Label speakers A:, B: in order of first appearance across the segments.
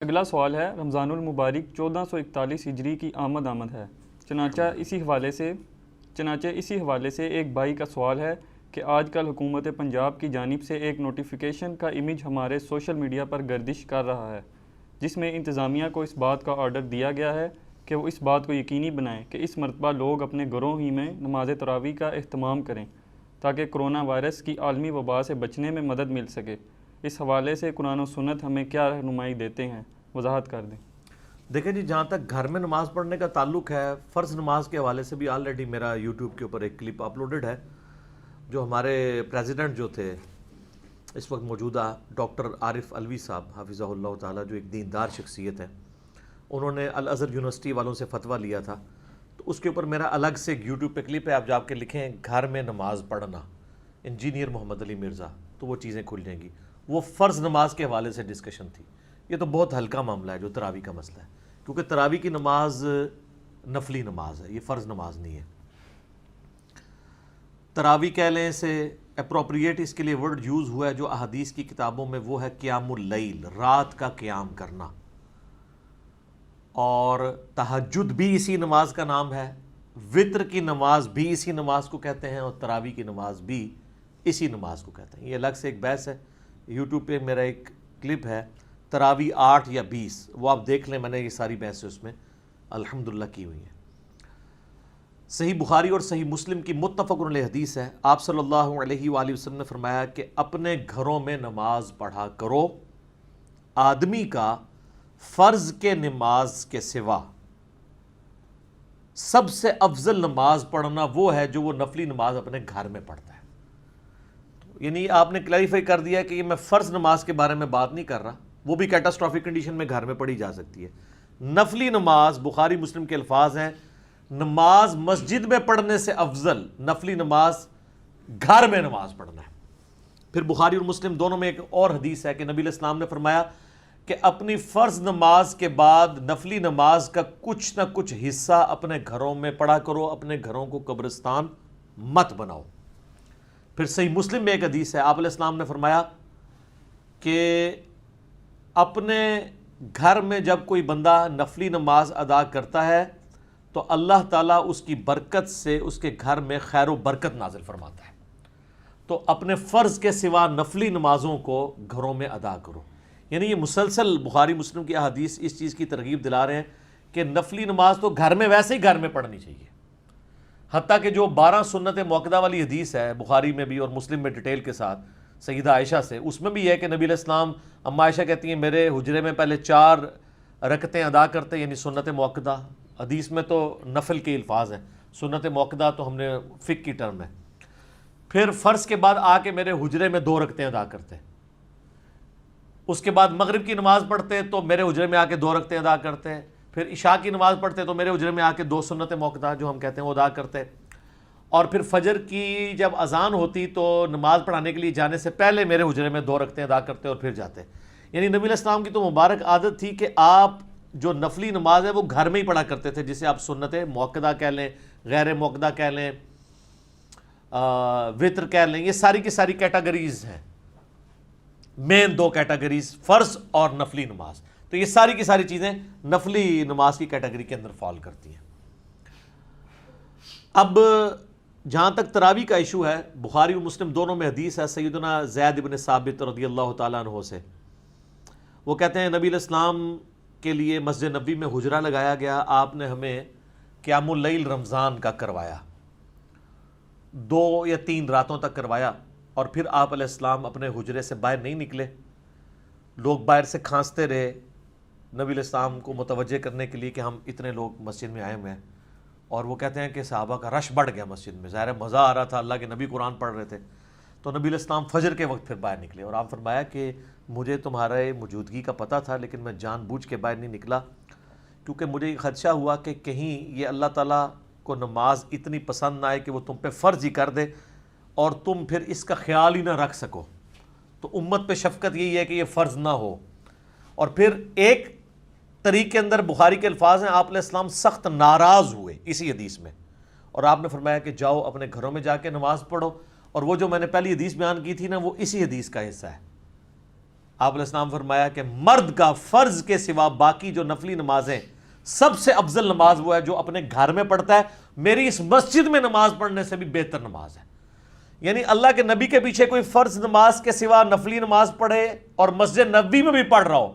A: اگلا سوال ہے، رمضان المبارک 1441 ہجری کی آمد ہے۔ چنانچہ اسی حوالے سے ایک بھائی کا سوال ہے کہ آج کل حکومت پنجاب کی جانب سے ایک نوٹیفیکیشن کا امیج ہمارے سوشل میڈیا پر گردش کر رہا ہے، جس میں انتظامیہ کو اس بات کا آرڈر دیا گیا ہے کہ وہ اس بات کو یقینی بنائیں کہ اس مرتبہ لوگ اپنے گھروں ہی میں نماز تراویح کا اہتمام کریں تاکہ کرونا وائرس کی عالمی وبا سے بچنے میں مدد مل سکے۔ اس حوالے سے قرآن و سنت ہمیں کیا رہنمائی دیتے ہیں؟ وضاحت کر دیں۔
B: دیکھیں جی، جہاں تک گھر میں نماز پڑھنے کا تعلق ہے، فرض نماز کے حوالے سے بھی آلریڈی میرا یوٹیوب کے اوپر ایک کلپ اپلوڈڈ ہے، جو ہمارے پریزیڈنٹ جو تھے اس وقت موجودہ ڈاکٹر عارف علوی صاحب حفظہ اللہ تعالیٰ، جو ایک دیندار شخصیت ہے، انہوں نے الازہر یونیورسٹی والوں سے فتویٰ لیا تھا، تو اس کے اوپر میرا الگ سے ایک یوٹیوب پہ کلپ ہے، آپ جا کے لکھیں گھر میں نماز پڑھنا انجینئر محمد علی مرزا، تو وہ چیزیں کھل جائیں گی۔ وہ فرض نماز کے حوالے سے ڈسکشن تھی۔ یہ تو بہت ہلکا معاملہ ہے جو تراویح کا مسئلہ ہے، کیونکہ تراویح کی نماز نفلی نماز ہے، یہ فرض نماز نہیں ہے۔ تراویح کہہ لیں سے اپروپریٹ اس کے لیے ورڈ یوز ہوا ہے جو احادیث کی کتابوں میں، وہ ہے قیام اللیل، رات کا قیام کرنا، اور تہجد بھی اسی نماز کا نام ہے، وطر کی نماز بھی اسی نماز کو کہتے ہیں، اور تراویح کی نماز بھی اسی نماز کو کہتے ہیں۔ یہ الگ سے ایک بحث ہے، یوٹیوب پہ میرا ایک کلپ ہے تراویح 8 یا 20، وہ آپ دیکھ لیں، میں نے یہ ساری بحثیں اس میں الحمدللہ کی ہوئی ہیں۔ صحیح بخاری اور صحیح مسلم کی متفق علیہ حدیث ہے، آپ صلی اللہ علیہ وآلہ وسلم نے فرمایا کہ اپنے گھروں میں نماز پڑھا کرو، آدمی کا فرض کے نماز کے سوا سب سے افضل نماز پڑھنا وہ ہے جو وہ نفلی نماز اپنے گھر میں پڑھتا ہے۔ یعنی آپ نے کلیریفائی کر دیا کہ یہ میں فرض نماز کے بارے میں بات نہیں کر رہا، وہ بھی کیٹاسٹرافک کنڈیشن میں گھر میں پڑھی جا سکتی ہے۔ نفلی نماز بخاری مسلم کے الفاظ ہیں، نماز مسجد میں پڑھنے سے افضل نفلی نماز گھر میں نماز پڑھنا ہے۔ پھر بخاری اور مسلم دونوں میں ایک اور حدیث ہے کہ نبی علیہ السلام نے فرمایا کہ اپنی فرض نماز کے بعد نفلی نماز کا کچھ نہ کچھ حصہ اپنے گھروں میں پڑھا کرو، اپنے گھروں کو قبرستان مت بناؤ۔ پھر صحیح مسلم میں ایک حدیث ہے، آپ علیہ السلام نے فرمایا کہ اپنے گھر میں جب کوئی بندہ نفلی نماز ادا کرتا ہے تو اللہ تعالیٰ اس کی برکت سے اس کے گھر میں خیر و برکت نازل فرماتا ہے۔ تو اپنے فرض کے سوا نفلی نمازوں کو گھروں میں ادا کرو۔ یعنی یہ مسلسل بخاری مسلم کی احادیث اس چیز کی ترغیب دلا رہے ہیں کہ نفلی نماز تو گھر میں ویسے ہی گھر میں پڑھنی چاہیے۔ حتیٰ کہ جو 12 سنت موقدہ والی حدیث ہے بخاری میں بھی اور مسلم میں ڈیٹیل کے ساتھ سیدہ عائشہ سے، اس میں بھی یہ ہے کہ نبی علیہ السلام، اما عائشہ کہتی ہیں میرے حجرے میں پہلے 4 رکعتیں ادا کرتے، یعنی سنت موقدہ، حدیث میں تو نفل کے الفاظ ہیں، سنت موقدہ تو ہم نے فقہ کی ٹرم ہے، پھر فرض کے بعد آ کے میرے حجرے میں 2 رکعتیں ادا کرتے، اس کے بعد مغرب کی نماز پڑھتے تو میرے حجرے میں آ کے 2 رکعتیں ادا کرتے، پھر عشاء کی نماز پڑھتے تو میرے حجرے میں آ کے 2 سنت موقدہ جو ہم کہتے ہیں وہ ادا کرتے، اور پھر فجر کی جب اذان ہوتی تو نماز پڑھانے کے لیے جانے سے پہلے میرے حجرے میں 2 رکعتیں ادا کرتے اور پھر جاتے۔ یعنی نبی علیہ السلام کی تو مبارک عادت تھی کہ آپ جو نفلی نماز ہے وہ گھر میں ہی پڑھا کرتے تھے، جسے آپ سنت موقدہ کہہ لیں، غیر موقدہ کہہ لیں، وطر کہہ لیں، یہ ساری کی ساری کیٹاگریز ہیں، مین 2 کیٹاگریز، فرض اور نفلی نماز، تو یہ ساری کی ساری چیزیں نفلی نماز کی کیٹاگری کے اندر فال کرتی ہیں۔ اب جہاں تک تراویح کا ایشو ہے، بخاری و مسلم دونوں میں حدیث ہے سیدنا زید بن ثابت رضی اللہ تعالیٰ عنہ سے، وہ کہتے ہیں نبی علیہ السلام کے لیے مسجد نبوی میں حجرہ لگایا گیا، آپ نے ہمیں قیام اللیل رمضان کا کروایا، 2 یا 3 راتوں تک کروایا، اور پھر آپ علیہ السلام اپنے حجرے سے باہر نہیں نکلے، لوگ باہر سے کھانستے رہے نبی علیہ السلام کو متوجہ کرنے کے لیے کہ ہم اتنے لوگ مسجد میں آئے ہوئے ہیں، اور وہ کہتے ہیں کہ صحابہ کا رش بڑھ گیا مسجد میں، ظاہر مزہ آ رہا تھا، اللہ کے نبی قرآن پڑھ رہے تھے، تو نبی علیہ السلام فجر کے وقت پھر باہر نکلے، اور آپ فرمایا کہ مجھے تمہارے موجودگی کا پتہ تھا لیکن میں جان بوجھ کے باہر نہیں نکلا، کیونکہ مجھے یہ خدشہ ہوا کہ کہیں یہ اللہ تعالیٰ کو نماز اتنی پسند نہ آئے کہ وہ تم پہ فرض ہی کر دے اور تم پھر اس کا خیال ہی نہ رکھ سکو، تو امت پہ شفقت یہی ہے کہ یہ فرض نہ ہو۔ اور پھر ایک طریق کے اندر بخاری کے الفاظ ہیں، آپ علیہ السلام سخت ناراض ہوئے اسی حدیث میں، اور آپ نے فرمایا کہ جاؤ اپنے گھروں میں جا کے نماز پڑھو، اور وہ جو میں نے پہلی حدیث بیان کی تھی نا، وہ اسی حدیث کا حصہ ہے۔ آپ علیہ السلام فرمایا کہ مرد کا فرض کے سوا باقی جو نفلی نمازیں، سب سے افضل نماز وہ ہے جو اپنے گھر میں پڑھتا ہے، میری اس مسجد میں نماز پڑھنے سے بھی بہتر نماز ہے۔ یعنی اللہ کے نبی کے پیچھے کوئی فرض نماز کے سوا نفلی نماز پڑھے اور مسجد نبوی میں بھی پڑھ رہا ہو،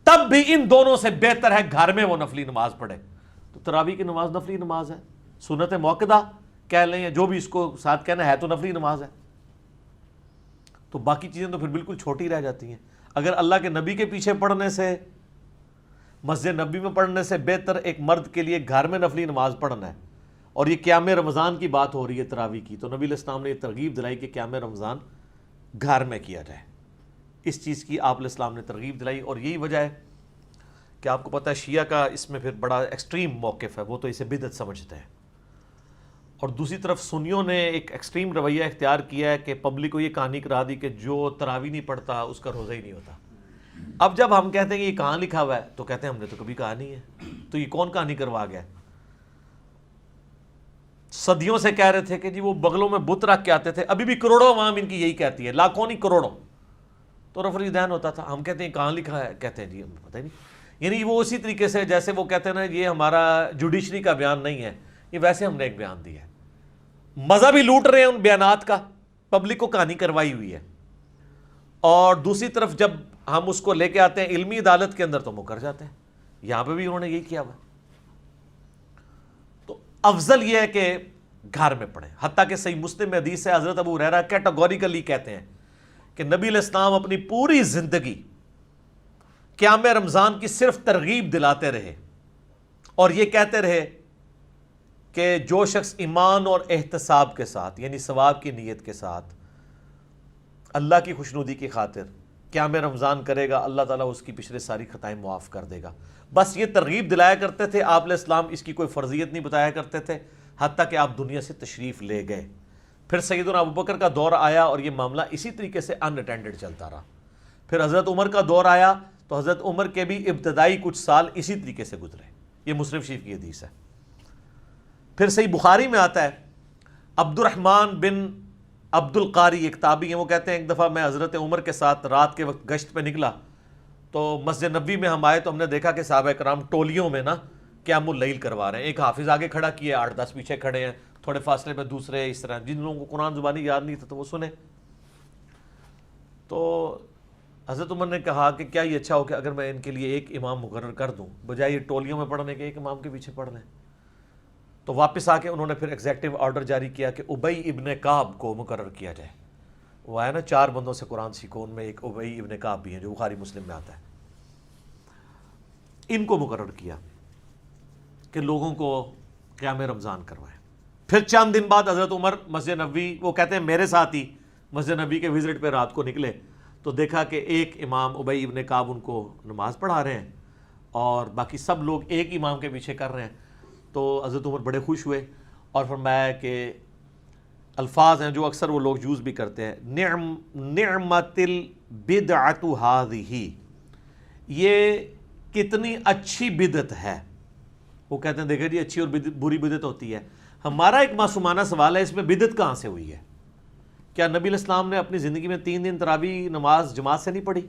B: تب بھی ان دونوں سے بہتر ہے گھر میں وہ نفلی نماز پڑھے۔ تو تراویح کی نماز نفلی نماز ہے، سنت موقدہ کہہ لیں یا جو بھی اس کو ساتھ کہنا ہے تو نفلی نماز ہے، تو باقی چیزیں تو پھر بالکل چھوٹی رہ جاتی ہیں۔ اگر اللہ کے نبی کے پیچھے پڑھنے سے، مسجد نبی میں پڑھنے سے بہتر ایک مرد کے لیے گھر میں نفلی نماز پڑھنا ہے، اور یہ قیام رمضان کی بات ہو رہی ہے تراویح کی، تو نبی علیہ السلام نے یہ ترغیب دلائی کہ قیام رمضان گھر میں کیا جائے، اس چیز کی آپ علیہ السلام نے ترغیب دلائی۔ اور یہی وجہ ہے کہ آپ کو پتہ ہے شیعہ کا اس میں پھر بڑا ایکسٹریم موقف ہے، وہ تو اسے بدعت سمجھتے ہیں، اور دوسری طرف سنیوں نے ایک ایکسٹریم رویہ اختیار کیا ہے کہ پبلک کو یہ کہانی کرا دی کہ جو تراویح نہیں پڑھتا اس کا روزہ ہی نہیں ہوتا۔ اب جب ہم کہتے ہیں کہ یہ کہاں لکھا ہوا ہے تو کہتے ہیں ہم نے تو کبھی کہا نہیں ہے، تو یہ کون کہانی کروا گیا؟ صدیوں سے کہہ رہے تھے کہ جی وہ بغلوں میں بت رکھ کے آتے تھے، ابھی بھی کروڑوں عوام ان کی یہی کہتی ہے، لاکھوں نہیں کروڑوں، تو رفع الیدین ہوتا تھا۔ ہم کہتے ہیں کہاں لکھا ہے، کہتے ہیں جی ہمیں پتہ ہی نہیں۔ یعنی وہ اسی طریقے سے جیسے وہ کہتے ہیں نا یہ ہمارا جوڈیشری کا بیان نہیں ہے، یہ ویسے ہم نے ایک بیان دیا ہے، مزہ بھی لوٹ رہے ہیں ان بیانات کا، پبلک کو کہانی کروائی ہوئی ہے، اور دوسری طرف جب ہم اس کو لے کے آتے ہیں علمی عدالت کے اندر تو مکر جاتے ہیں۔ یہاں پہ بھی انہوں نے یہی کیا ہوا۔ تو افضل یہ ہے کہ گھر میں پڑھیں، حتیٰ کہ صحیح مسلم میں حدیث ہے، حضرت ابو ہریرہ کیٹیگوریکلی کہتے ہیں کہ نبی علیہ السلام اپنی پوری زندگی قیام رمضان کی صرف ترغیب دلاتے رہے، اور یہ کہتے رہے کہ جو شخص ایمان اور احتساب کے ساتھ، یعنی ثواب کی نیت کے ساتھ، اللہ کی خوشنودی کی خاطر قیام رمضان کرے گا، اللہ تعالیٰ اس کی پچھلے ساری خطائیں معاف کر دے گا۔ بس یہ ترغیب دلایا کرتے تھے آپ علیہ السلام، اس کی کوئی فرضیت نہیں بتایا کرتے تھے، حتیٰ کہ آپ دنیا سے تشریف لے گئے۔ پھر سیدنا ابوبکر کا دور آیا اور یہ معاملہ اسی طریقے سے ان اٹینڈڈ چلتا رہا۔ پھر حضرت عمر کا دور آیا تو حضرت عمر کے بھی ابتدائی کچھ سال اسی طریقے سے گزرے، یہ مسلم شریف کی حدیث ہے۔ پھر صحیح بخاری میں آتا ہے، عبد الرحمن بن عبد القاری ایک تابعی ہیں، وہ کہتے ہیں ایک دفعہ میں حضرت عمر کے ساتھ رات کے وقت گشت پہ نکلا، تو مسجد نبوی میں ہم آئے تو ہم نے دیکھا کہ صحابہ کرام ٹولیوں میں نا قیام اللیل کروا رہے ہیں، ایک حافظ آگے کھڑا کیے، 8-10 پیچھے کھڑے ہیں، تھوڑے فاصلے پہ دوسرے، اس طرح جن لوگوں کو قرآن زبانی یاد نہیں تھا تو وہ سنے۔ تو حضرت عمر نے کہا کہ کیا یہ اچھا ہو کہ اگر میں ان کے لیے ایک امام مقرر کر دوں، بجائے یہ ٹولیوں میں پڑھنے کے ایک امام کے پیچھے پڑھ لیں۔ تو واپس آ کے انہوں نے پھر ایگزیکٹو آرڈر جاری کیا کہ ابی ابن کعب کو مقرر کیا جائے۔ وہ آیا نا 4 بندوں سے قرآن سیکھو، ان میں ایک ابی ابن کعب بھی ہیں جو بخاری مسلم میں آتا ہے، ان کو مقرر کیا کہ لوگوں کو قیام رمضان کروائیں۔ پھر چند دن بعد حضرت عمر مسجد نبوی، وہ کہتے ہیں میرے ساتھ ہی مسجد نبوی کے وزٹ پہ رات کو نکلے تو دیکھا کہ ایک امام ابی ابن کعب ان کو نماز پڑھا رہے ہیں اور باقی سب لوگ ایک امام کے پیچھے کر رہے ہیں۔ تو حضرت عمر بڑے خوش ہوئے اور فرمایا کہ الفاظ ہیں جو اکثر وہ لوگ یوز بھی کرتے ہیں، نعمت البدعۃ ھذہ، یہ کتنی اچھی بدعت ہے۔ وہ کہتے ہیں دیکھیں جی اچھی اور بری بدعت ہوتی ہے۔ ہمارا ایک معصومانہ سوال ہے، اس میں بدعت کہاں سے ہوئی ہے؟ کیا نبی علیہ السلام نے اپنی زندگی میں 3 دن تراویح نماز جماعت سے نہیں پڑھی؟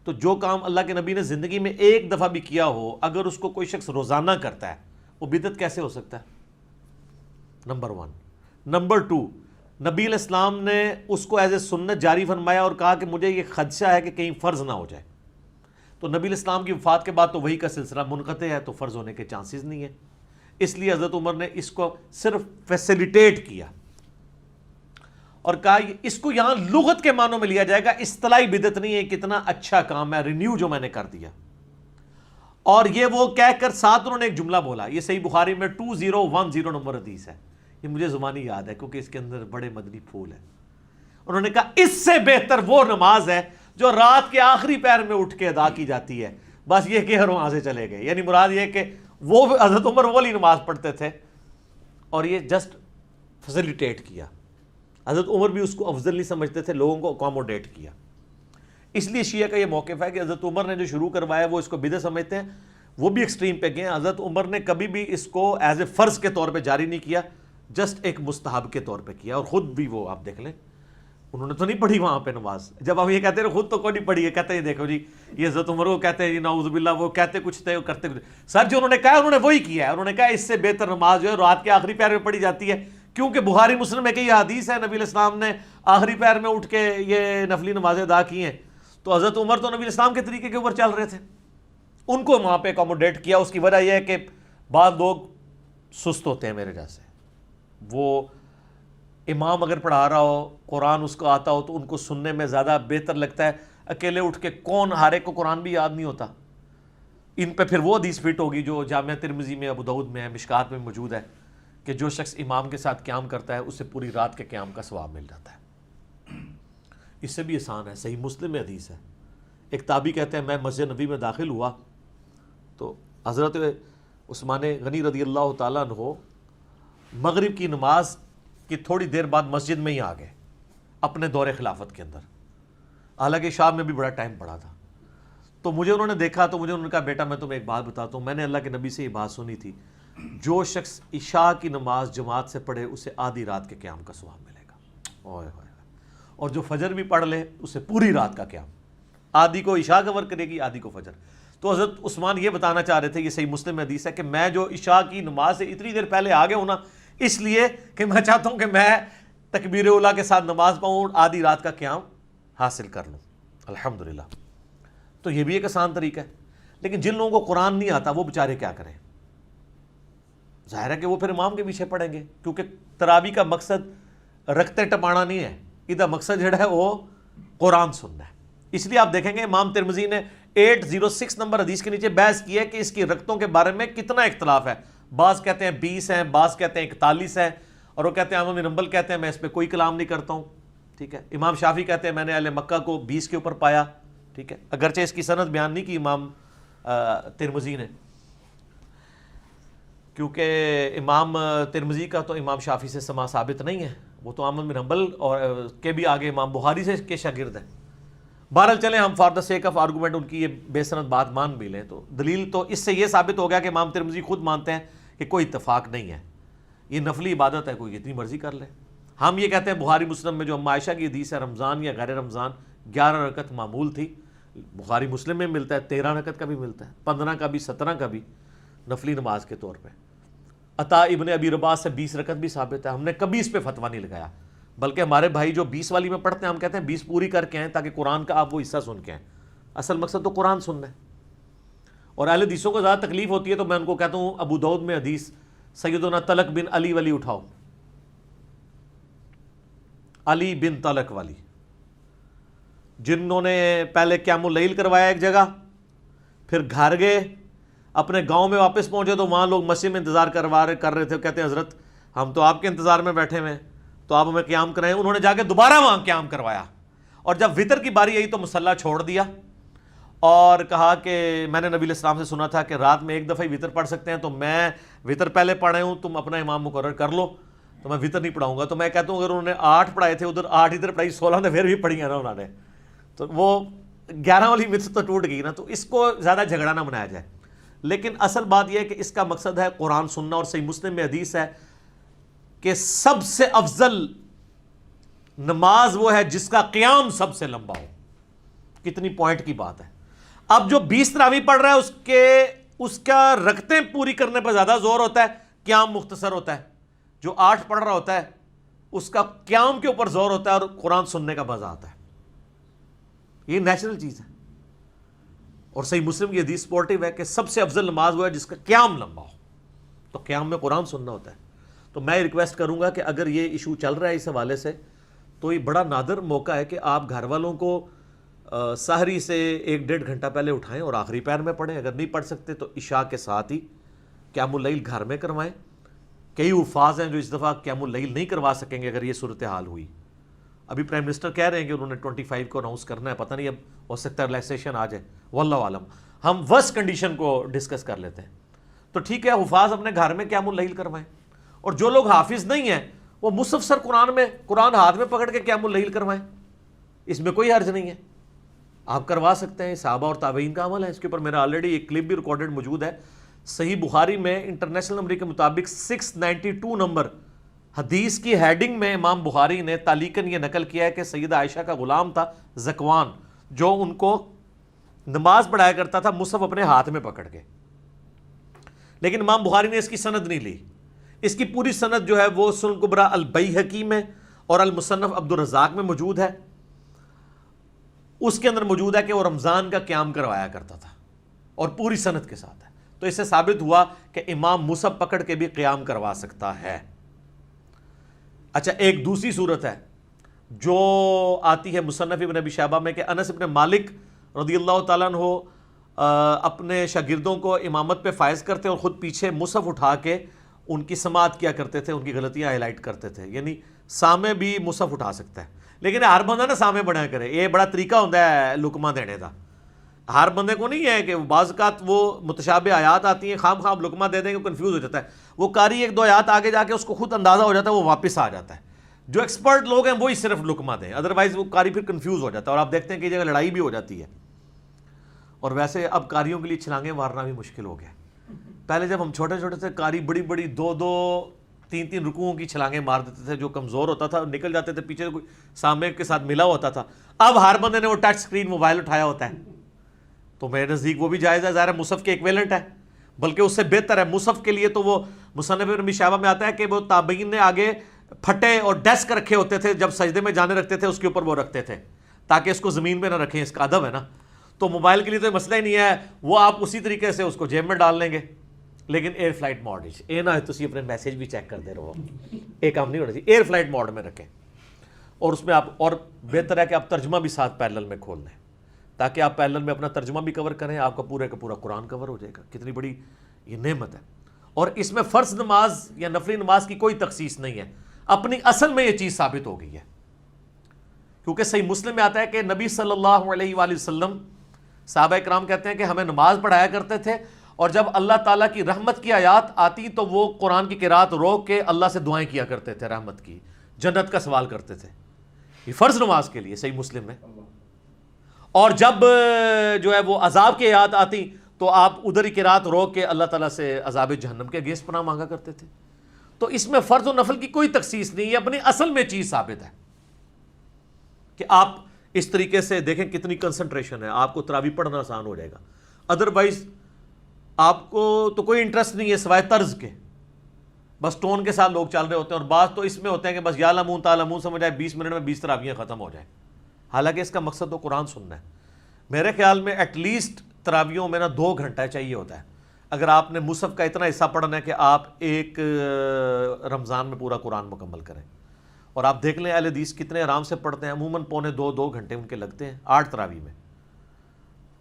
B: تو جو کام اللہ کے نبی نے زندگی میں ایک دفعہ بھی کیا ہو، اگر اس کو کوئی شخص روزانہ کرتا ہے وہ بدعت کیسے ہو سکتا ہے؟ نمبر 1۔ نمبر 2، نبی علیہ السلام نے اس کو ایز اے سنت جاری فرمایا اور کہا کہ مجھے یہ خدشہ ہے کہ کہیں فرض نہ ہو جائے۔ تو نبی علیہ السلام کی وفات کے بعد تو وہی کا سلسلہ منقطع ہے، تو فرض ہونے کے چانسز نہیں ہے، اس لیے حضرت عمر نے اس کو صرف فیسیلیٹیٹ کیا اور کہا اس کو یہاں لغت کے معنوں میں لیا جائے گا، اصطلاحی بدعت نہیں ہے، کتنا اچھا کام ہے، رینیو جو میں نے کر دیا۔ اور یہ وہ کہہ کر ساتھ انہوں نے ایک جملہ بولا، یہ صحیح بخاری میں 2010 نمبر حدیث ہے، یہ مجھے زبانی یاد ہے کیونکہ اس کے اندر بڑے مدنی پھول ہیں۔ انہوں نے کہا اس سے بہتر وہ نماز ہے جو رات کے آخری پہر میں اٹھ کے ادا کی جاتی ہے۔ بس یہ کہ وہاں سے چلے گئے، یعنی مراد یہ کہ وہ حضرت عمر والی نماز پڑھتے تھے اور یہ جسٹ فیسیلیٹیٹ کیا۔ حضرت عمر بھی اس کو افضل نہیں سمجھتے تھے، لوگوں کو اکوموڈیٹ کیا۔ اس لیے شیعہ کا یہ موقف ہے کہ حضرت عمر نے جو شروع کروایا وہ اس کو بدعت سمجھتے ہیں، وہ بھی ایکسٹریم پہ گئے ہیں۔ حضرت عمر نے کبھی بھی اس کو ایز اے فرض کے طور پہ جاری نہیں کیا، جسٹ ایک مستحب کے طور پہ کیا، اور خود بھی وہ آپ دیکھ لیں انہوں نے تو نہیں پڑھی وہاں پہ نماز. جب ہم یہ کہتے ہیں خود تو کوئی نہیں پڑھی ہے, کہتے ہیں دیکھو جی یہ حضرت عمر کو کہتے ہیں جی نعوذ باللہ, وہ کہتے کچھ تھے وہ کرتے کچھ. سر جو انہوں نے کہا انہوں نے وہی کیا ہے. انہوں نے کہا اس سے بہتر نماز جو ہے رات کے آخری پہر میں پڑھی جاتی ہے, کیونکہ بخاری مسلم میں کہ یہ حدیث ہے نبی الاسلام نے آخری پہر میں اٹھ کے یہ نفلی نمازیں ادا کی ہیں. تو حضرت عمر تو نبی الاسلام کے طریقے کے اوپر چل رہے تھے, ان کو وہاں پہ اکوموڈیٹ کیا. اس کی وجہ یہ ہے کہ بعض لوگ سست ہوتے ہیں میرے جیسے, وہ امام اگر پڑھا رہا ہو قرآن اس کو آتا ہو تو ان کو سننے میں زیادہ بہتر لگتا ہے. اکیلے اٹھ کے کون, ہر ایک کو قرآن بھی یاد نہیں ہوتا. ان پہ پھر وہ حدیث فٹ ہوگی جو جامعہ ترمذی میں, ابو داؤد میں ہے, مشکات میں موجود ہے کہ جو شخص امام کے ساتھ قیام کرتا ہے اسے پوری رات کے قیام کا ثواب مل جاتا ہے. اس سے بھی آسان ہے, صحیح مسلم میں حدیث ہے. ایک تابعی کہتے ہیں میں مسجد نبی میں داخل ہوا تو حضرت عثمان غنی رضی اللہ تعالیٰ عنہ مغرب کی نماز کی تھوڑی دیر بعد مسجد میں ہی آ گئے اپنے دور خلافت کے اندر. حالانکہ شام میں بھی بڑا ٹائم پڑا تھا. تو مجھے انہوں نے دیکھا تو مجھے انہوں نے کہا بیٹا میں تمہیں ایک بات بتاتا ہوں, میں نے اللہ کے نبی سے یہ بات سنی تھی, جو شخص عشاء کی نماز جماعت سے پڑھے اسے آدھی رات کے قیام کا ثواب ملے گا. اوئے ہوئے, اور جو فجر بھی پڑھ لے اسے پوری رات کا قیام, آدھی کو عشاء کور کرے گی آدھی کو فجر. تو حضرت عثمان یہ بتانا چاہ رہے تھے, یہ صحیح مسلم میں حدیث ہے کہ میں جو عشاء کی نماز سے اتنی دیر پہلے آ گیا ہوں نا, اس لیے کہ میں چاہتا ہوں کہ میں تکبیر اولیٰ کے ساتھ نماز پڑھوں, آدھی رات کا قیام حاصل کر لوں. الحمدللہ. تو یہ بھی ایک آسان طریقہ ہے. لیکن جن لوگوں کو قرآن نہیں آتا وہ بیچارے کیا کریں؟ ظاہر ہے کہ وہ پھر امام کے پیچھے پڑھیں گے, کیونکہ تراویح کا مقصد رکھتے ٹپانا نہیں ہے, ادھر مقصد جو ہے وہ قرآن سننا ہے. اس لیے آپ دیکھیں گے امام ترمذی نے 806 نمبر حدیث کے نیچے بحث کی ہے کہ اس کی رکعتوں کے بارے میں کتنا اختلاف ہے. بعض کہتے ہیں 20 ہیں, بعض کہتے ہیں 41 ہیں, اور وہ کہتے ہیں احمد بن حنبل کہتے ہیں میں اس پہ کوئی کلام نہیں کرتا ہوں. ٹھیک ہے. امام شافعی کہتے ہیں میں نے اہل مکہ کو 20 کے اوپر پایا. ٹھیک ہے, اگرچہ اس کی سند بیان نہیں کی امام ترمذی نے, کیونکہ امام ترمذی کا تو امام شافعی سے سما ثابت نہیں ہے, وہ تو احمد بن حنبل اور کے بھی آگے امام بخاری سے کے شاگرد ہیں. بہرحال چلیں ہم for the sake of argument ان کی یہ بے سند بات مان بھی لیں, تو دلیل تو اس سے یہ ثابت ہو گیا کہ امام ترمذی خود مانتے ہیں کہ کوئی اتفاق نہیں ہے, یہ نفلی عبادت ہے, کوئی جتنی مرضی کر لے. ہم یہ کہتے ہیں بخاری مسلم میں جو ام عائشہ کی حدیث ہے رمضان یا غیر رمضان 11 رکعت معمول تھی, بخاری مسلم میں ملتا ہے 13 رکعت کا بھی ملتا ہے, 15 کا بھی 17 کا بھی نفلی نماز کے طور پہ. عطا ابن ابی رباح سے 20 رکعت بھی ثابت ہے. ہم نے کبھی اس پہ فتویٰ نہیں لگایا, بلکہ ہمارے بھائی جو 20 والی میں پڑھتے ہیں ہم کہتے ہیں 20 پوری کر کے آئیں تاکہ قرآن کا آپ وہ حصہ سن کے آئیں. اصل مقصد تو قرآن سننا ہے. اور اہل حدیثوں کو زیادہ تکلیف ہوتی ہے تو میں ان کو کہتا ہوں ابو داؤد میں حدیث سیدنا طلق بن علی والی اٹھاؤ, علی بن طلق والی, جنہوں نے پہلے قیام اللیل کروایا ایک جگہ, پھر گھر گئے, اپنے گاؤں میں واپس پہنچے تو وہاں لوگ مسجد میں انتظار کر رہے تھے, کہتے ہیں حضرت ہم تو آپ کے انتظار میں بیٹھے ہوئے ہیں تو آپ ہمیں قیام کرائیں. انہوں نے جا کے دوبارہ وہاں قیام کروایا, اور جب وطر کی باری آئی تو مصلی چھوڑ دیا اور کہا کہ میں نے نبی علیہ السلام سے سنا تھا کہ رات میں ایک دفعہ ہی وطر پڑھ سکتے ہیں, تو میں وطر پہلے پڑھے ہوں, تم اپنا امام مقرر کر لو, تو میں وطر نہیں پڑھاؤں گا. تو میں کہتا ہوں اگر انہوں نے 8 پڑھائے تھے ادھر 8 ادھر پڑھائی 16 نے پھر بھی پڑھی ہیں نا انہوں نے, تو وہ 11 والی مت تو ٹوٹ گئی نا. تو اس کو زیادہ جھگڑا نہ بنایا جائے. لیکن اصل بات یہ ہے کہ اس کا مقصد ہے قرآن سننا, اور صحیح مسلم میں حدیث ہے کہ سب سے افضل نماز وہ ہے جس کا قیام سب سے لمبا ہو. کتنی پوائنٹ کی بات ہے. اب جو 20 تراویح پڑھ رہا ہے اس کا رکعتیں پوری کرنے پر زیادہ زور ہوتا ہے, قیام مختصر ہوتا ہے. جو 8 پڑھ رہا ہوتا ہے اس کا قیام کے اوپر زور ہوتا ہے اور قرآن سننے کا مزہ آتا ہے. یہ نیچرل چیز ہے. اور صحیح مسلم کی حدیث سپورٹیو ہے کہ سب سے افضل نماز وہ ہے جس کا قیام لمبا ہو, تو قیام میں قرآن سننا ہوتا ہے. تو میں ریکویسٹ کروں گا کہ اگر یہ ایشو چل رہا ہے اس حوالے سے تو یہ بڑا نادر موقع ہے کہ آپ گھر والوں کو سحری سے 1-1.5 گھنٹہ پہلے اٹھائیں اور آخری پہر میں پڑھیں. اگر نہیں پڑھ سکتے تو عشاء کے ساتھ ہی قیام اللیل گھر میں کروائیں. کئی حفاظ ہیں جو اس دفعہ قیام اللیل نہیں کروا سکیں گے اگر یہ صورتحال ہوئی. ابھی پرائم منسٹر کہہ رہے ہیں کہ انہوں نے 25 کو اناؤنس کرنا ہے, پتہ نہیں اب ہو سکتا ہے ریلیکسیشن آ جائے, واللہ عالم. ہم ورسٹ کنڈیشن کو ڈسکس کر لیتے ہیں. تو ٹھیک ہے, حفاظ اپنے گھر میں قیام اللیل کروائیں, اور جو لوگ حافظ نہیں ہیں وہ مصحف سر قرآن ہاتھ میں پکڑ کے قیام اللیل کروائیں. اس میں کوئی حرج نہیں ہے, آپ کروا سکتے ہیں. صحابہ اور تابعین کا عمل ہے. اس کے اوپر میرا آلریڈی ایک کلپ بھی ریکارڈڈ موجود ہے. صحیح بخاری میں انٹرنیشنل نمبر کے مطابق 692 نمبر حدیث کی ہیڈنگ میں امام بخاری نے تعلیقاً یہ نقل کیا ہے کہ سیدہ عائشہ کا غلام تھا زکوان، جو ان کو نماز پڑھایا کرتا تھا مصحف اپنے ہاتھ میں پکڑ کے، لیکن امام بخاری نے اس کی سند نہیں لی. اس کی پوری سند جو ہے وہ سنن کبریٰ البیہقی میں اور المصنف عبد الرزاق میں موجود ہے. اس کے اندر موجود ہے کہ وہ رمضان کا قیام کروایا کرتا تھا اور پوری سند کے ساتھ ہے. تو اس سے ثابت ہوا کہ امام مصحف پکڑ کے بھی قیام کروا سکتا ہے. اچھا، ایک دوسری صورت ہے جو آتی ہے مصنف ابن ابی شیبہ میں کہ انس ابن مالک رضی اللہ تعالیٰ عنہ اپنے شاگردوں کو امامت پہ فائز کرتے اور خود پیچھے مصحف اٹھا کے ان کی سماعت کیا کرتے تھے، ان کی غلطیاں ہائی لائٹ کرتے تھے. یعنی سامع بھی مصحف اٹھا سکتا ہے، لیکن ہر بندہ نہ سامع بنیا کرے. یہ بڑا طریقہ ہوتا ہے لقمہ دینے کا. ہر بندے کو نہیں ہے کہ بعض اوقات وہ متشابہ آیات آتی ہیں، خام خام لقمہ دے دیں گے، کنفیوز ہو جاتا ہے. وہ قاری ایک دو آیات آگے جا کے اس کو خود اندازہ ہو جاتا ہے، وہ واپس آ جاتا ہے. جو ایکسپرٹ لوگ ہیں وہی صرف لقمہ دیں، ادروائز وہ قاری پھر کنفیوز ہو جاتا ہے. اور آپ دیکھتے ہیں کہ جگہ لڑائی بھی ہو جاتی ہے. اور ویسے اب قاریوں کے لیے چھلانگیں مارنا بھی مشکل ہو گیا. پہلے جب ہم چھوٹے چھوٹے تھے، قاری بڑی بڑی 2-3 رکوعوں کی چھلانگیں مار دیتے تھے. جو کمزور ہوتا تھا نکل جاتے تھے پیچھے، کوئی سامنے کے ساتھ ملا ہوتا تھا. اب ہر بندے نے وہ ٹچ سکرین موبائل اٹھایا ہوتا ہے، تو میرے نزدیک وہ بھی جائز ہے. ظاہر ہے مصحف کے ایکویلنٹ ہے، بلکہ اس سے بہتر ہے. مصحف کے لیے تو وہ مصنف ابن ابی شیبہ میں آتا ہے کہ وہ تابعین نے آگے پھٹے اور ڈیسک رکھے ہوتے تھے، جب سجدے میں جانے رکھتے تھے اس کے اوپر وہ رکھتے تھے تاکہ اس کو زمین پہ نہ رکھیں. اس کا ادب ہے نا. تو موبائل کے لیے تو مسئلہ ہی نہیں ہے، وہ آپ اسی طریقے سے اس کو جیب میں ڈال لیں گے. لیکن ایئر فلائٹ موڈ اے نہ تسی اپنے میسج بھی چیک کرتے رہو، ایک کام نہیں ہونا چاہیے. ایئر فلائٹ موڈ میں رکھیں، اور اس میں آپ، اور بہتر ہے کہ آپ ترجمہ بھی ساتھ پیرلل میں کھول لیں تاکہ آپ پیرلل میں اپنا ترجمہ بھی کور کریں. آپ کا پورے کا پورا قرآن کور ہو جائے گا. کتنی بڑی یہ نعمت ہے. اور اس میں فرض نماز یا نفلی نماز کی کوئی تخصیص نہیں ہے. اپنی اصل میں یہ چیز ثابت ہو گئی ہے، کیونکہ صحیح مسلم میں آتا ہے کہ نبی صلی اللہ علیہ وآلہ وسلم، صحابہ کرام کہتے ہیں کہ ہمیں نماز پڑھایا کرتے تھے، اور جب اللہ تعالیٰ کی رحمت کی آیات آتی تو وہ قرآن کی قرات روک کے اللہ سے دعائیں کیا کرتے تھے، رحمت کی، جنت کا سوال کرتے تھے. یہ فرض نماز کے لیے صحیح مسلم میں. اور جب جو ہے وہ عذاب کی آیات آتی تو آپ ادھر ہی قرات روک کے اللہ تعالیٰ سے عذاب جہنم کے اگینسٹ پناہ مانگا کرتے تھے. تو اس میں فرض و نفل کی کوئی تخصیص نہیں ہے، اپنی اصل میں چیز ثابت ہے کہ آپ اس طریقے سے دیکھیں کتنی کنسنٹریشن ہے. آپ کو تراویح پڑھنا آسان ہو جائے گا. ادروائز آپ کو تو کوئی انٹرسٹ نہیں ہے سوائے طرز کے، بس ٹون کے ساتھ لوگ چل رہے ہوتے ہیں. اور بعض تو اس میں ہوتے ہیں کہ بس یعلمون تعلمون سمجھ آئے، 20 منٹ میں 20 تراویحیں ختم ہو جائیں. حالانکہ اس کا مقصد تو قرآن سننا ہے. میرے خیال میں ایٹ لیسٹ تراویحوں میں 2 گھنٹہ چاہیے ہوتا ہے. اگر آپ نے مصحف کا اتنا حصہ پڑھنا ہے کہ آپ ایک رمضان میں پورا قرآن مکمل کریں. اور آپ دیکھ لیں اہل حدیث کتنے آرام سے پڑھتے ہیں، عموماً 2 گھنٹے ان کے لگتے ہیں 8 تراویح میں.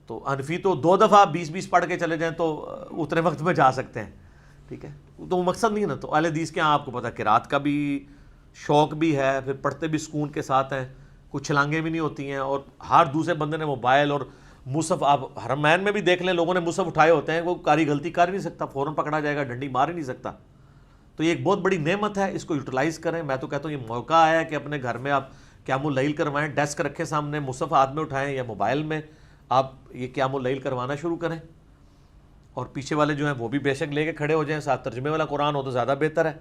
B: تو حنفی تو 2 دفعہ 20 پڑھ کے چلے جائیں تو اتنے وقت میں جا سکتے ہیں. ٹھیک ہے، تو وہ مقصد نہیں ہے نا. تو اہل حدیث کے یہاں آپ کو پتہ قرات کا بھی شوق بھی ہے، پھر پڑھتے بھی سکون کے ساتھ ہیں، کچھ چھلانگیں بھی نہیں ہوتی ہیں. اور ہر دوسرے بندے نے موبائل اور مصحف، آپ حرمین میں بھی دیکھ لیں لوگوں نے مصحف اٹھائے ہوتے ہیں، وہ قاری غلطی کر ہی نہیں سکتا، فوراً پکڑا جائے گا، ڈنڈی مار ہی نہیں سکتا. تو یہ ایک بہت بڑی نعمت ہے، اس کو یوٹیلائز کریں. میں تو کہتا ہوں یہ موقع آیا ہے کہ اپنے گھر میں آپ قیام اللیل کروائیں، ڈیسک رکھے سامنے، مصحف ہاتھ میں اٹھائیں یا موبائل میں آپ یہ قیام اللیل کروانا شروع کریں. اور پیچھے والے جو ہیں وہ بھی بے شک لے کے کھڑے ہو جائیں، ساتھ ترجمے والا قرآن ہو تو زیادہ بہتر ہے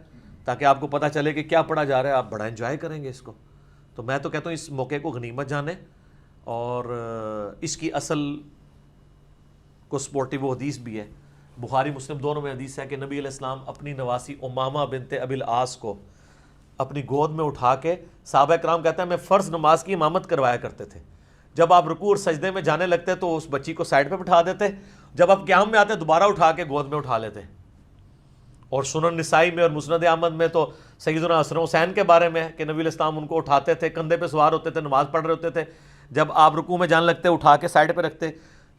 B: تاکہ آپ کو پتہ چلے کہ کیا پڑھا جا رہا ہے. آپ بڑا انجوائے کریں گے اس کو. تو میں تو کہتا ہوں اس موقع کو غنیمت جانیں اور اس کی اصل کو سپورٹیو حدیث بھی ہے. بخاری مسلم دونوں میں حدیث ہے کہ نبی علیہ السلام اپنی نواسی امامہ بنت ابی العاص کو اپنی گود میں اٹھا کے، صحابہ کرام کہتے ہیں میں فرض نماز کی امامت کروایا کرتے تھے. جب آپ رکوع اور سجدے میں جانے لگتے تو اس بچی کو سائڈ پہ بٹھا دیتے، جب آپ قیام میں آتے دوبارہ اٹھا کے گود میں اٹھا لیتے. اور سنن نسائی میں اور مسند احمد میں تو سیدنا حسن حسین کے بارے میں کہ نبی علیہ السلام ان کو اٹھاتے تھے، کندھے پہ سوار ہوتے تھے، نماز پڑھ رہے ہوتے تھے. جب آپ رکوع میں جانے لگتے اٹھا کے سائڈ پہ رکھتے،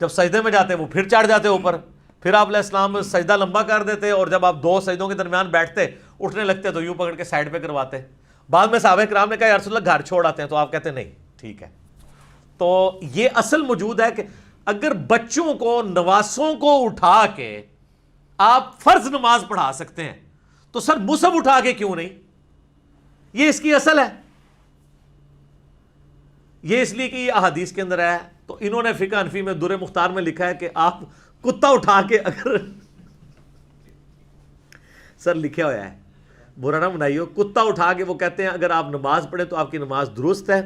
B: جب سجدے میں جاتے وہ پھر چڑھ جاتے اوپر، پھر آپ علیہ السلام سجدہ لمبا کر دیتے، اور جب آپ 2 سجدوں کے درمیان بیٹھتے اٹھنے لگتے تو یوں پکڑ کے سائڈ پہ کرواتے. بعد میں صحابہ کرام نے کہا یا رسول اللہ گھر چھوڑ آتے ہیں، تو آپ کہتے نہیں ٹھیک ہے. تو یہ اصل موجود ہے کہ اگر بچوں کو، نواسوں کو اٹھا کے آپ فرض نماز پڑھا سکتے ہیں تو سر مصحف اٹھا کے کیوں نہیں؟ یہ اس کی اصل ہے. یہ اس لیے کہ یہ احادیث کے اندر ہے. تو انہوں نے فقہ حنفی میں در مختار میں لکھا ہے کہ آپ کتا اٹھا کے، اگر سر لکھا ہوا ہے برا نہ منائیو, کتا اٹھا کے وہ کہتے ہیں اگر آپ نماز پڑھیں تو آپ کی نماز درست ہے,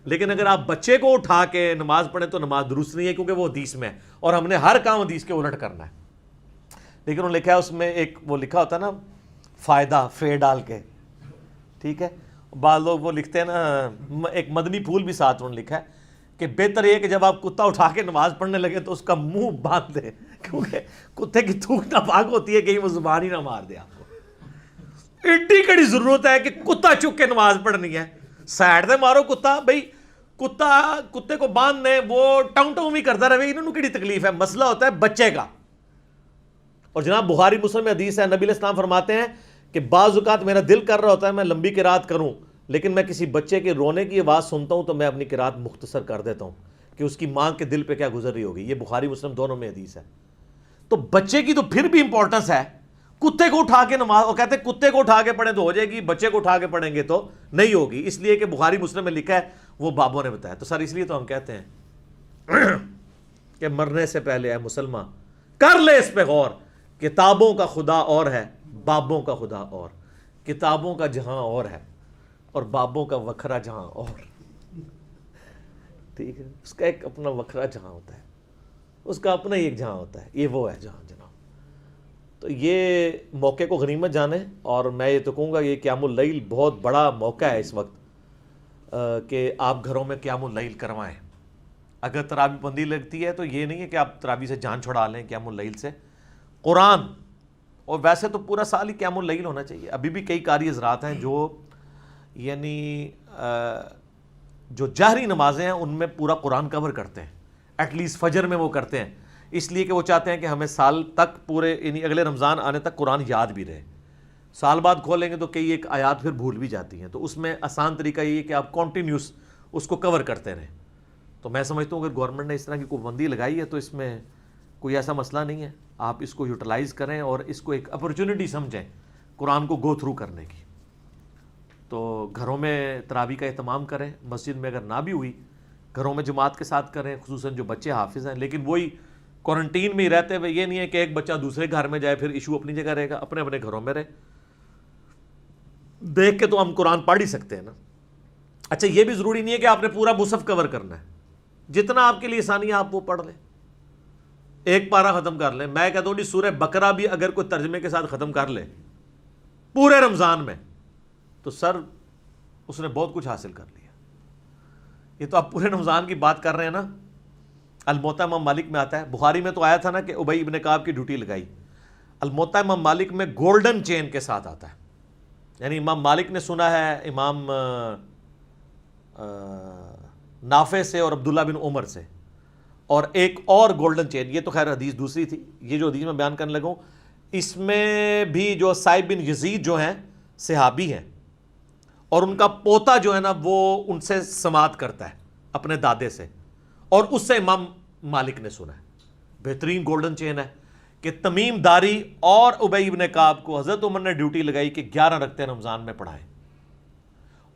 B: لیکن اگر آپ بچے کو اٹھا کے نماز پڑھیں تو نماز درست نہیں ہے, کیونکہ وہ حدیث میں ہے اور ہم نے ہر کام حدیث کے الٹ کرنا ہے. لیکن انہوں نے لکھا ہے اس میں ایک وہ لکھا ہوتا ہے نا فائدہ فے ڈال کے, ٹھیک ہے, بعض لوگ وہ لکھتے ہیں نا ایک مدنی پھول بھی ساتھ انہوں نے لکھا ہے کہ بہتر یہ کہ جب آپ کتا اٹھا کے نماز پڑھنے لگے تو اس کا منہ باندھ دیں, کیونکہ کتے کی تھوک ناپاک ہوتی ہے کہ وہ زبان ہی نہ مار دے آپ کو. ایڈی کڑی ضرورت ہے کہ کتا چک کے نماز پڑھنی ہے, سائڈ سے مارو کتا بھائی, کتے کو باندھ دیں وہ ٹاؤں ٹاؤں بھی کرتا رہے, انہوں نے کڑی تکلیف ہے, مسئلہ ہوتا ہے بچے کا. اور جناب بخاری مسلم میں حدیث ہے, نبی علیہ السلام فرماتے ہیں کہ بعض اوقات میرا دل کر رہا ہوتا ہے میں لمبی قرات کروں, لیکن میں کسی بچے کے رونے کی آواز سنتا ہوں تو میں اپنی قرات مختصر کر دیتا ہوں کہ اس کی ماں کے دل پہ کیا گزر رہی ہوگی. یہ بخاری مسلم دونوں میں حدیث ہے. تو بچے کی تو پھر بھی امپورٹنس ہے, کتے کو اٹھا کے نماز, اور کہتے ہیں کتے کو اٹھا کے پڑھیں تو ہو جائے گی, بچے کو اٹھا کے پڑھیں گے تو نہیں ہوگی, اس لیے کہ بخاری مسلم میں لکھا ہے وہ بابوں نے بتایا. تو سر اس لیے تو ہم کہتے ہیں کہ مرنے سے پہلے اے مسلمان کر لے اس پہ غور, کتابوں کا خدا اور ہے, بابوں کا خدا اور, کتابوں کا جہاں اور ہے اور بابوں کا وکھرا جہاں اور. ٹھیک ہے, اس کا ایک اپنا وکھرا جہاں ہوتا ہے, اس کا اپنا ہی ایک جہاں ہوتا ہے, یہ وہ ہے جہاں جناب. تو یہ موقع کو غنیمت جانیں, اور میں یہ تو کہوں گا یہ قیام اللیل بہت بڑا موقع ہے اس وقت کہ آپ گھروں میں قیام اللیل کروائیں. اگر تراویح بندی لگتی ہے تو یہ نہیں ہے کہ آپ تراویح سے جان چھڑا لیں قیام اللیل سے. قرآن, اور ویسے تو پورا سال ہی قیام اللیل ہونا چاہیے. ابھی بھی کئی قاری حضرات ہیں جو یعنی جو جہری نمازیں ہیں ان میں پورا قرآن کور کرتے ہیں, ایٹ لیسٹ فجر میں وہ کرتے ہیں, اس لیے کہ وہ چاہتے ہیں کہ ہمیں سال تک پورے یعنی اگلے رمضان آنے تک قرآن یاد بھی رہے. سال بعد کھولیں گے تو کئی ایک آیات پھر بھول بھی جاتی ہیں, تو اس میں آسان طریقہ یہ ہے کہ آپ کنٹینیوس اس کو کور کرتے رہیں. تو میں سمجھتا ہوں اگر گورنمنٹ نے اس طرح کی کوئی پابندی لگائی ہے تو اس میں کوئی ایسا مسئلہ نہیں ہے, آپ اس کو یوٹیلائز کریں اور اس کو ایک اپرچونٹی سمجھیں قرآن کو گو تھرو کرنے کی. تو گھروں میں تراویح کا اہتمام کریں, مسجد میں اگر نہ بھی ہوئی گھروں میں جماعت کے ساتھ کریں, خصوصاً جو بچے حافظ ہیں. لیکن وہی کوارنٹین میں ہی رہتے ہوئے یہ نہیں ہے کہ ایک بچہ دوسرے گھر میں جائے پھر ایشو اپنی جگہ رہے گا, اپنے اپنے گھروں میں رہے. دیکھ کے تو ہم قرآن پڑھ ہی سکتے ہیں نا. اچھا یہ بھی ضروری نہیں ہے کہ آپ نے پورا مصحف کور کرنا ہے, جتنا آپ کے لیے آسانی ہے آپ وہ پڑھ لیں, ایک پارہ ختم کر لیں. میں کہتا ہوں جی سورہ بقرہ بھی اگر کوئی ترجمے کے ساتھ ختم کر لے پورے رمضان میں تو سر اس نے بہت کچھ حاصل کر لیا. یہ تو آپ پورے رمضان کی بات کر رہے ہیں نا. الموطا امام مالک میں آتا ہے, بخاری میں تو آیا تھا نا کہ ابی ابن کعب کی ڈیوٹی لگائی. الموطا امام مالک میں گولڈن چین کے ساتھ آتا ہے, یعنی امام مالک نے سنا ہے امام نافع سے اور عبداللہ بن عمر سے, اور ایک اور گولڈن چین, یہ تو خیر حدیث دوسری تھی, یہ جو حدیث میں بیان کرنے لگا ہوں اس میں بھی جو صائب بن یزید جو ہیں صحابی ہیں, اور ان کا پوتا جو ہے نا وہ ان سے سماعت کرتا ہے اپنے دادے سے, اور اس سے امام مالک نے سنا ہے. بہترین گولڈن چین ہے کہ تمیم داری اور ابی ابن کعب کو حضرت عمر نے ڈیوٹی لگائی کہ 11 رکعتیں رمضان میں پڑھائیں,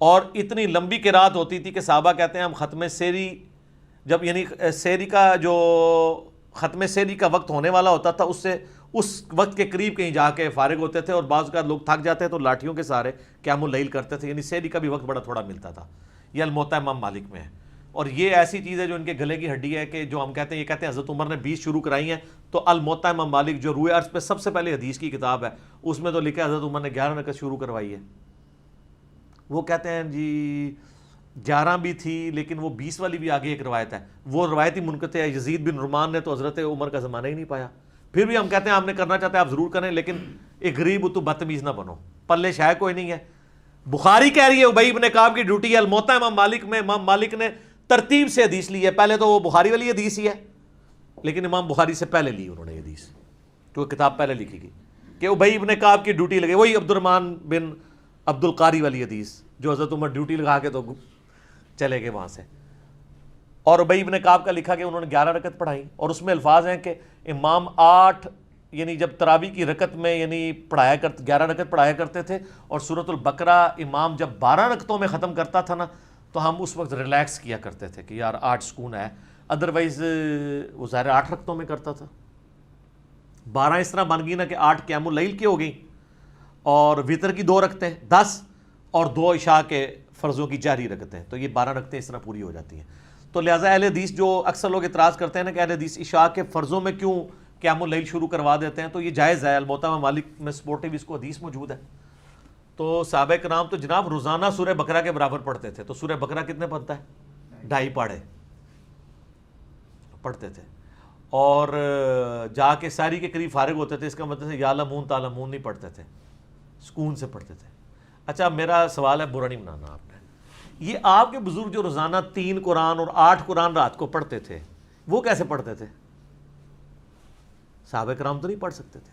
B: اور اتنی لمبی قرات ہوتی تھی کہ صحابہ کہتے ہیں ہم ختم سیری جب یعنی سیری کا جو ختم سیری کا وقت ہونے والا ہوتا تھا اس وقت کے قریب کہیں جا کے فارغ ہوتے تھے, اور بعض اوقات لوگ تھک جاتے ہیں تو لاٹھیوں کے سہارے قیام اللیل کرتے تھے, یعنی سیری کا بھی وقت بڑا تھوڑا ملتا تھا. یہ الموطا امام مالک میں ہے, اور یہ ایسی چیز ہے جو ان کے گلے کی ہڈی ہے کہ جو ہم کہتے ہیں, یہ کہتے ہیں حضرت عمر نے 20 شروع کرائی ہیں, تو الموطا امام مالک جو روئے عرض پہ سب سے پہلے حدیث کی کتاب ہے اس میں تو لکھا ہے حضرت عمر نے 11 رکعت شروع کروائی ہے. وہ کہتے ہیں جی 11 بھی تھی لیکن وہ 20 والی بھی آگے ایک روایت ہے, وہ روایتی منقطع ہے. یزید بن رمان نے تو حضرت عمر کا زمانہ ہی نہیں پایا. پھر بھی ہم کہتے ہیں آپ نے کرنا چاہتے ہیں آپ ضرور کریں, لیکن ایک غریب تو بدتمیز نہ بنو, پلے شاید کوئی نہیں ہے. بخاری کہہ رہی ہے ابی ابن کعب کی ڈیوٹی ہے الموطا امام مالک میں. امام مالک نے ترتیب سے حدیث لی ہے, پہلے تو وہ بخاری والی حدیث ہی ہے لیکن امام بخاری سے پہلے لی انہوں نے حدیث, تو کتاب پہلے لکھی گئی کہ ابی ابن کعب کی ڈیوٹی لگے, وہی عبد الرحمن بن عبد القاری والی حدیث جو حضرت عمر ڈیوٹی لگا کے تو چلے گئے وہاں سے. اور ابی ابن کعب کا لکھا کہ انہوں نے 11 رکعت پڑھائی, اور اس میں الفاظ ہیں کہ امام 8 یعنی جب تراویح کی رکعت میں یعنی 11 رکعت پڑھایا کرتے تھے, اور سورۃ البقرہ امام جب 12 رکعتوں میں ختم کرتا تھا نا تو ہم اس وقت ریلیکس کیا کرتے تھے کہ یار 8 سکون ہے, ادروائز وہ ظاہر 8 رکعتوں میں کرتا تھا. 12 اس طرح بن گئی نا کہ 8 قیام اللیل کی ہو گئی, اور وطر کی 2 رکعتیں 10 اور 2 عشاء کے فرضوں کی جاری رکعتیں، تو یہ 12 رکعتیں اس طرح پوری ہو جاتی ہیں۔ تو لہٰذا اہل حدیث جو اکثر لوگ اعتراض کرتے ہیں نا کہ اہل حدیث عشاء کے فرضوں میں کیوں قیام اللیل شروع کروا دیتے ہیں، تو یہ جائز ہے، الموطا مالک میں سپورٹیو اس کو حدیث موجود ہے۔ تو صحابہ کرام تو جناب روزانہ سورہ بقرہ کے برابر پڑھتے تھے، تو سورہ بقرہ کتنے پڑھتا ہے؟ 2.5 پاڑے پڑھتے تھے، اور جا کے ساری کے قریب فارغ ہوتے تھے۔ اس کا مطلب ہے یعلمون تعلمون نہیں پڑھتے تھے، سکون سے پڑھتے تھے۔ اچھا میرا سوال ہے، برا نہیں بنانا آپ نے، یہ آپ کے بزرگ جو روزانہ 3 قرآن اور 8 قرآن رات کو پڑھتے تھے، وہ کیسے پڑھتے تھے؟ صحابہ کرام تو نہیں پڑھ سکتے تھے۔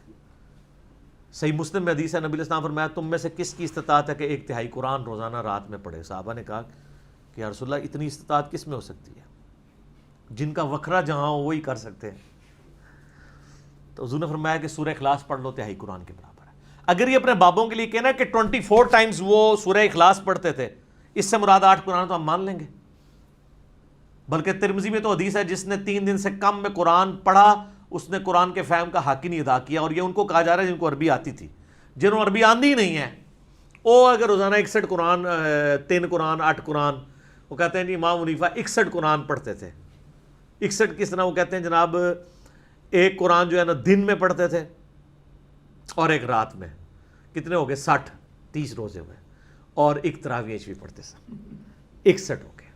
B: صحیح مسلم میں حدیث ہے، نبی علیہ السلام فرمایا تم میں سے کس کی استطاعت ہے کہ 1/3 قرآن روزانہ رات میں پڑھے؟ صحابہ نے کہا کہ یا رسول اللہ اتنی استطاعت کس میں ہو سکتی ہے؟ جن کا وکھرا جہاں ہو وہی کر سکتے ہیں۔ تو حضور نے فرمایا کہ سورہ اخلاص پڑھ لو، 1/3 قرآن کے برابر ہے۔ اگر یہ اپنے بابوں کے لیے کہنا کہ 24 ٹائمز وہ سورہ اخلاص پڑھتے تھے، اس سے مراد 8 قرآن تو ہم مان لیں گے۔ بلکہ ترمذی میں تو حدیث ہے جس نے 3 دن سے کم میں قرآن پڑھا اس نے قرآن کے فہم کا حق ہی نہیں ادا کیا، اور یہ ان کو کہا جا رہا ہے جن کو عربی آتی تھی۔ جنہوں عربی آندھی نہیں ہے وہ اگر روزانہ 61 قرآن 3 قرآن 8 قرآن، وہ کہتے ہیں جی امام حنیفہ 61 قرآن پڑھتے تھے۔ 61 کس طرح؟ وہ کہتے ہیں جناب 1 قرآن جو ہے نا دن میں پڑھتے تھے اور 1 رات میں، کتنے ہو گئے؟ 60 30 روزے ہوئے، اور 1 تراویح بھی پڑھتے سب، 61 ہو گئے۔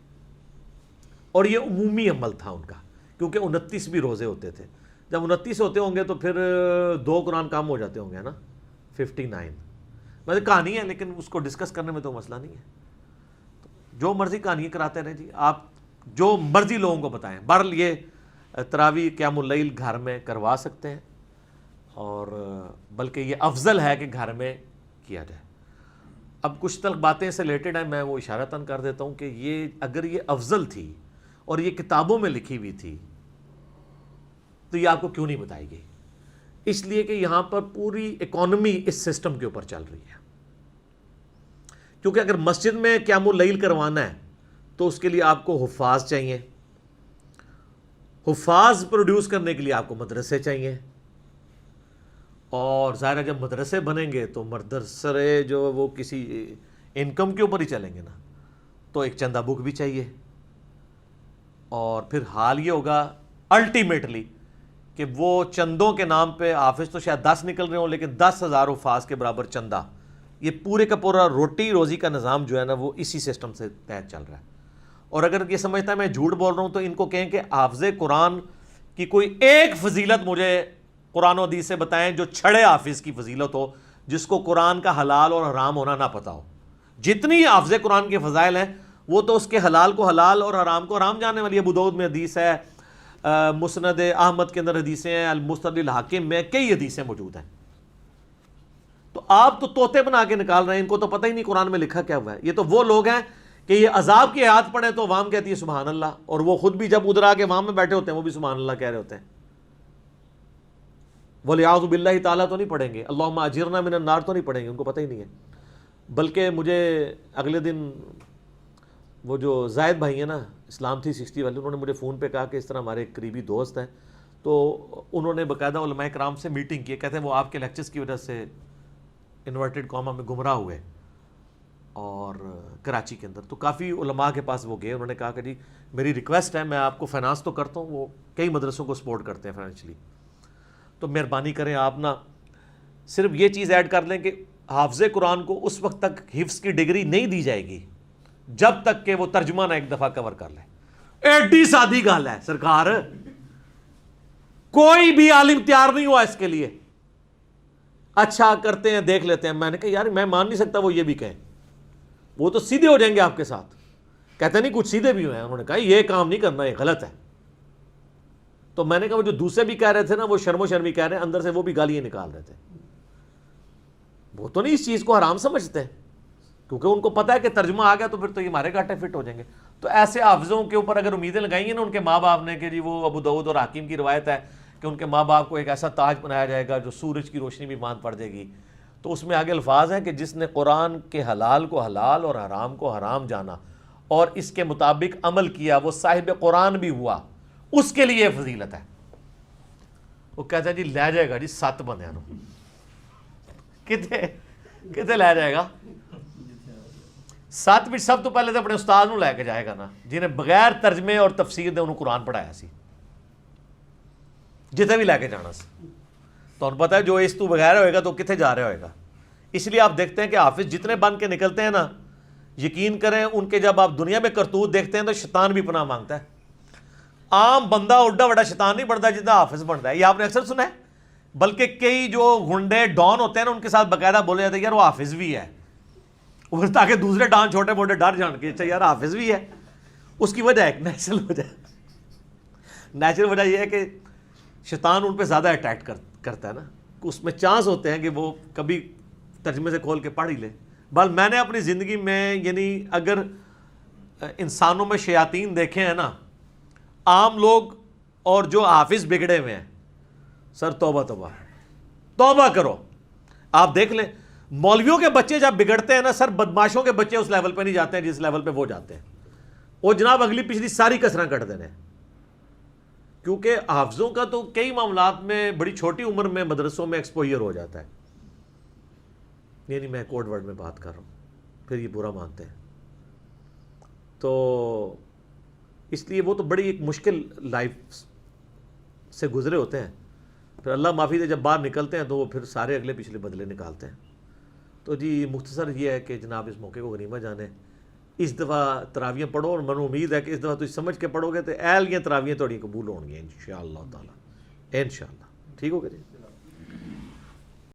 B: اور یہ عمومی عمل تھا ان کا، کیونکہ 29 بھی روزے ہوتے تھے۔ جب 29 ہوتے ہوں گے تو پھر 2 قرآن کم ہو جاتے ہوں گے نا، 59۔ مطلب کہانی ہے، لیکن اس کو ڈسکس کرنے میں تو مسئلہ نہیں ہے۔ جو مرضی کہانی کراتے رہیں جی، آپ جو مرضی لوگوں کو بتائیں۔ بہرحال یہ تراویح قیام اللیل گھر میں کروا سکتے ہیں، اور بلکہ یہ افضل ہے کہ گھر میں کیا جائے۔ اب کچھ تلک باتیں سے ریلیٹڈ ہیں، میں وہ اشارتاً کر دیتا ہوں کہ یہ اگر یہ افضل تھی اور یہ کتابوں میں لکھی ہوئی تھی تو یہ آپ کو کیوں نہیں بتائی گئی؟ اس لیے کہ یہاں پر پوری اکانومی اس سسٹم کے اوپر چل رہی ہے۔ کیونکہ اگر مسجد میں قیام اللیل کروانا ہے تو اس کے لیے آپ کو حفاظ چاہیے، حفاظ پروڈیوس کرنے کے لیے آپ کو مدرسے چاہیے، اور ظاہر ہے جب مدرسے بنیں گے تو مدرسے جو وہ کسی انکم کے اوپر ہی چلیں گے نا، تو ایک چندہ بک بھی چاہیے۔ اور پھر حال یہ ہوگا الٹیمیٹلی کہ وہ چندوں کے نام پہ حافظ تو شاید 10 نکل رہے ہوں، لیکن 10,000 حفاظ کے برابر چندہ، یہ پورے کا پورا روٹی روزی کا نظام جو ہے نا وہ اسی سسٹم سے تحت چل رہا ہے۔ اور اگر یہ سمجھتا ہے میں جھوٹ بول رہا ہوں تو ان کو کہیں کہ حافظ قرآن کی کوئی ایک فضیلت مجھے قرآن و حدیث سے بتائیں جو چھڑے حافظ کی فضیلت ہو، جس کو قرآن کا حلال اور حرام ہونا نہ پتہ ہو۔ جتنی حافظ قرآن کے فضائل ہیں وہ تو اس کے حلال کو حلال اور حرام کو حرام جاننے والی۔ ابو داؤد میں حدیث ہے، مسند احمد کے اندر حدیثیں ہیں، المستدرک الحاکم میں کئی حدیثیں موجود ہیں۔ تو آپ تو طوطے بنا کے نکال رہے ہیں، ان کو تو پتہ ہی نہیں قرآن میں لکھا کیا ہوا ہے۔ یہ تو وہ لوگ ہیں کہ یہ عذاب کی آیات پڑھیں تو عوام کہتی ہے سبحان اللہ، اور وہ خود بھی جب ادھر آ کے عوام میں بیٹھے ہوتے ہیں وہ بھی سبحان اللہ کہہ رہے ہوتے ہیں۔ وَلِعَوْذُ بِاللَّهِ تعالیٰ تو نہیں پڑھیں گے، اللہم اجرنا من النار تو نہیں پڑھیں گے، ان کو پتہ ہی نہیں ہے۔ بلکہ مجھے اگلے دن وہ جو زائد بھائی ہیں نا اسلام 360 والے، انہوں نے مجھے فون پہ کہا کہ اس طرح ہمارے ایک قریبی دوست ہیں، تو انہوں نے باقاعدہ علماء کرام سے میٹنگ کی، کہتے ہیں وہ آپ کے لیکچرز کی وجہ سے انورٹڈ قوما میں گمراہ ہوئے، اور کراچی کے اندر تو کافی علماء کے پاس وہ گئے۔ انہوں نے کہا کہ جی میری ریکویسٹ ہے، میں آپ کو فائنانس تو کرتا ہوں، وہ کئی مدرسوں کو سپورٹ کرتے ہیں فائنینشلی، تو مہربانی کریں آپ نا صرف یہ چیز ایڈ کر لیں کہ حافظ قرآن کو اس وقت تک حفظ کی ڈگری نہیں دی جائے گی جب تک کہ وہ ترجمہ نہ ایک دفعہ کور کر لے۔ ایڈی سادی گل ہے سرکار، کوئی بھی عالم تیار نہیں ہوا اس کے لیے۔ اچھا کرتے ہیں دیکھ لیتے ہیں، میں نے کہا یار میں مان نہیں سکتا وہ یہ بھی کہیں، وہ تو سیدھے ہو جائیں گے آپ کے ساتھ۔ کہتے نہیں کچھ سیدھے بھی ہوئے ہیں، انہوں نے کہا یہ کام نہیں کرنا، یہ غلط ہے۔ تو میں نے کہا وہ جو دوسرے بھی کہہ رہے تھے نا وہ شرم و شرمی کہہ رہے ہیں، اندر سے وہ بھی گالیاں نکال رہے تھے۔ وہ تو نہیں اس چیز کو حرام سمجھتے، کیونکہ ان کو پتہ ہے کہ ترجمہ آ گیا تو پھر تو یہ ہمارے گھاٹے فٹ ہو جائیں گے۔ تو ایسے حافظوں کے اوپر اگر امیدیں لگائیں گے نا ان کے ماں باپ نے کہ جی وہ ابو داؤد اور حاکم کی روایت ہے کہ ان کے ماں باپ کو ایک ایسا تاج بنایا جائے گا جو سورج کی روشنی بھی باندھ پڑ جائے گی، تو اس میں آگے الفاظ ہیں کہ جس نے قرآن کے حلال کو حلال اور حرام کو حرام جانا اور اس کے مطابق عمل کیا وہ صاحب قرآن بھی ہوا، اس کے لیے فضیلت ہے۔ وہ کہتا ہے جی لے جائے گا جی 7 بندیاں نو کتنے کتنے لے جائے گا؟ 7 سب تو پہلے تو اپنے استاد نو لے کے جائے گا نا جنہیں بغیر ترجمے اور تفسیر دے انہوں قرآن پڑھایا سی، جتنے بھی لے کے جانا سی۔ تو انہوں پتا ہے جو اس تو بغیر ہوئے گا تو کتنے جا رہا ہوئے گا۔ اس لیے آپ دیکھتے ہیں کہ حافظ جتنے بن کے نکلتے ہیں نا، یقین کریں ان کے جب آپ دنیا میں کرتوت دیکھتے ہیں تو شیطان بھی پناہ مانگتا ہے۔ عام بندہ اڈا بڑا شیطان نہیں بنتا جتنا حافظ بنتا ہے، یہ آپ نے اکثر سنا ہے۔ بلکہ کئی جو گنڈے ڈان ہوتے ہیں نا ان کے ساتھ باقاعدہ بولے جاتے ہیں یار وہ حافظ بھی ہے، اور تاکہ دوسرے ڈان چھوٹے موٹے ڈر جان کے اچھا یار حافظ بھی ہے۔ اس کی وجہ ایک نیچرل وجہ یہ ہے کہ شیطان ان پہ زیادہ اٹیک کرتا ہے نا، اس میں چانس ہوتے ہیں کہ وہ کبھی ترجمے سے کھول کے پڑھ ہی لے۔ بل میں نے اپنی زندگی میں یعنی اگر انسانوں میں شیاطین دیکھے ہیں نا، عام لوگ اور جو حافظ بگڑے ہوئے ہیں، سر توبہ توبہ توبہ کرو۔ آپ دیکھ لیں مولویوں کے بچے جب بگڑتے ہیں نا سر، بدماشوں کے بچے اس لیول پہ نہیں جاتے ہیں جس لیول پہ وہ جاتے ہیں، وہ جناب اگلی پچھلی ساری کسریں کٹ دینے۔ کیونکہ حافظوں کا تو کئی معاملات میں بڑی چھوٹی عمر میں مدرسوں میں ایکسپوئر ہو جاتا ہے، یعنی میں کوڈ ورڈ میں بات کر رہا ہوں، پھر یہ برا مانتے ہیں۔ تو اس لیے وہ تو بڑی ایک مشکل لائف سے گزرے ہوتے ہیں، پھر اللہ معافی دے جب باہر نکلتے ہیں تو وہ پھر سارے اگلے پچھلے بدلے نکالتے ہیں۔ تو جی مختصر یہ ہے کہ جناب اس موقع کو غنیمت جانے، اس دفعہ تراویاں پڑھو، اور من امید ہے کہ اس دفعہ تم سمجھ کے پڑھو گے تو اہلیاں تراویاں تھوڑی قبول ہوں گی انشاءاللہ تعالی، انشاءاللہ۔ ٹھیک ہو گیا جی؟